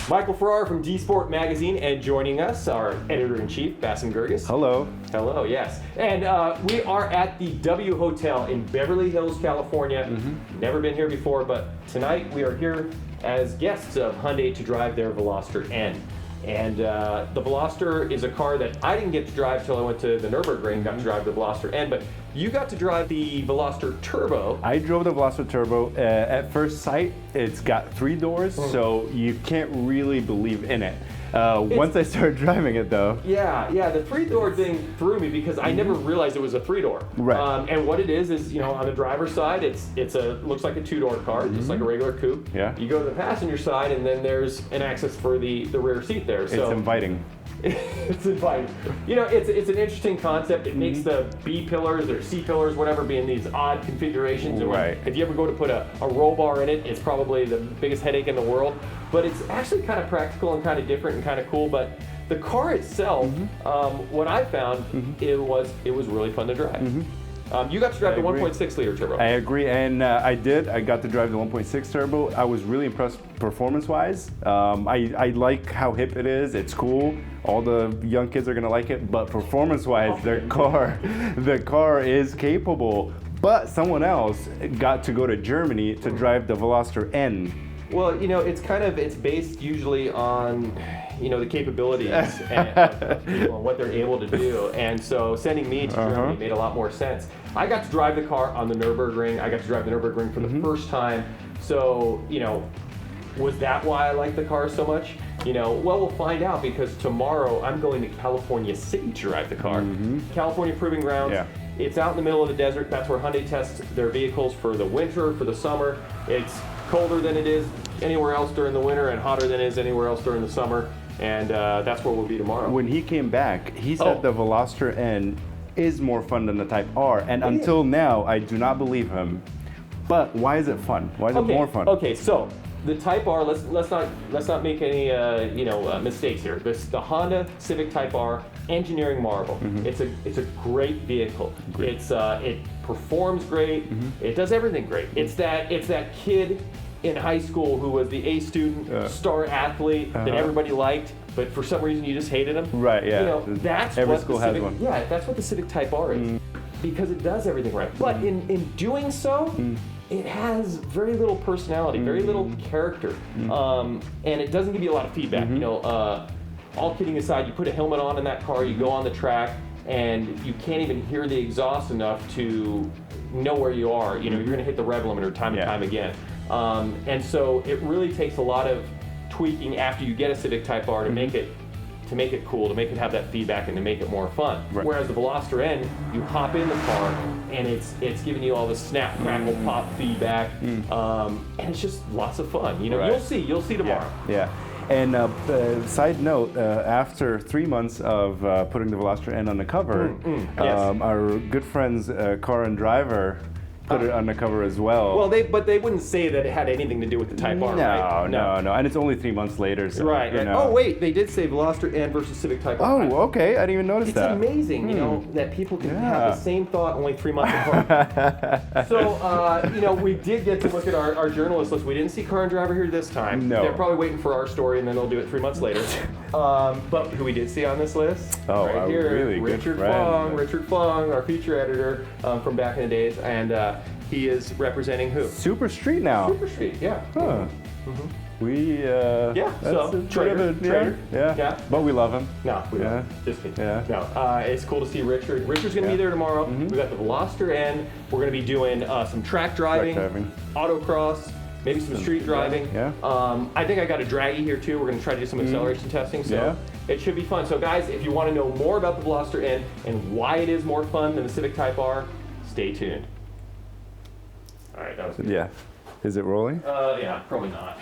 Michael Farrar from DSPORT magazine, and joining us, our editor-in-chief, Bassem Gurgis. Hello. Hello, yes. And we are at the W Hotel in Beverly Hills, California. Never been here before, but tonight we are here as guests of Hyundai to drive their Veloster N. And the Veloster is a car that I didn't get to drive till I went to the Nürburgring, got to drive the Veloster N, but you got to drive the Veloster Turbo. I drove the Veloster Turbo. At first sight, it's got 3 doors, so you can't really believe in it. Once I started driving it though. Yeah, the 3-door thing threw me because I never realized it was a 3-door. Right. And what it is, you know, on the driver's side, looks like a 2-door car, just like a regular coupe. Yeah. You go to the passenger side, and then there's an access for the rear seat there. So it's inviting. It's inviting. You know, it's an interesting concept. It makes the B pillars or C pillars, whatever, be in these odd configurations. Right. If you ever go to put a roll bar in it, it's probably the biggest headache in the world. But it's actually kind of practical and kind of different and kind of cool. But the car itself, what I found, it was really fun to drive. You got to drive the 1.6 liter turbo. I agree, and I got to drive the 1.6 turbo. I was really impressed performance-wise. I like how hip it is. It's cool. All the young kids are gonna like it, but performance-wise, the car is capable. But someone else got to go to Germany to drive the Veloster N. Well, you know, it's based usually on, you know, the capabilities of people and what they're able to do. And so sending me to Germany made a lot more sense. I got to drive the car on the Nürburgring. I got to drive the Nürburgring for the first time. So, you know, was that why I like the car so much? You know, well, we'll find out, because tomorrow I'm going to California City to drive the car. California Proving Grounds. Yeah. It's out in the middle of the desert. That's where Hyundai tests their vehicles for the winter, for the summer. It's colder than it is anywhere else during the winter and hotter than it is anywhere else during the summer. And that's where we'll be tomorrow. When he came back, he said the Veloster N is more fun than the Type R. And until now, I do not believe him. But why is it fun? Why is it more fun? Okay, so the Type R, let's not make any mistakes here. The Honda Civic Type R, engineering marvel. It's a great vehicle. It performs great. It does everything great. It's that kid in high school who was the A student, star athlete that everybody liked, but for some reason you just hated him. Right. Yeah. You know, that's every what school the Civic, has one. Yeah, that's what the Civic Type R is, because it does everything right. But in doing so, it has very little personality, very little character, and it doesn't give you a lot of feedback. You know, all kidding aside, you put a helmet on in that car, you go on the track, and you can't even hear the exhaust enough to know where you are. You know, you're going to hit the rev limiter time and time again. And so it really takes a lot of tweaking after you get a Civic Type R to make it cool, to make it have that feedback, and to make it more fun. Right. Whereas the Veloster N, you hop in the car and it's giving you all the snap, crackle, pop feedback, and it's just lots of fun. You know, you'll see tomorrow. Yeah. And side note, after 3 months of putting the Veloster N on the cover, our good friends Car and Driver put it on the cover as well. Well, but they wouldn't say that it had anything to do with the Type R, right? No. And it's only 3 months later, so right. You know. Oh wait, they did say Veloster N versus Civic Type R. Oh, okay. I didn't even notice that. It's amazing, you know, that people can have the same thought only 3 months apart. So, you know, we did get to look at our journalist list. We didn't see Car and Driver here this time. No. They're probably waiting for our story, and then they'll do it 3 months later. But who we did see on this list, right here, really Richard Fung, our feature editor from back in the days, and he is representing who? Super Street now. Super Street, yeah. Huh. So Trader. Yeah. But we love him. No, we don't. Just kidding. Yeah. No, it's cool to see Richard. Richard's going to be there tomorrow. We got the Veloster N. We're going to be doing some track driving, autocross, maybe some street driving. Yeah. I think I got a draggy here too. We're going to try to do some acceleration testing. So it should be fun. So guys, if you want to know more about the Veloster N and why it is more fun than the Civic Type R, stay tuned. All right, that was good. Yeah. Is it rolling? Yeah, probably not.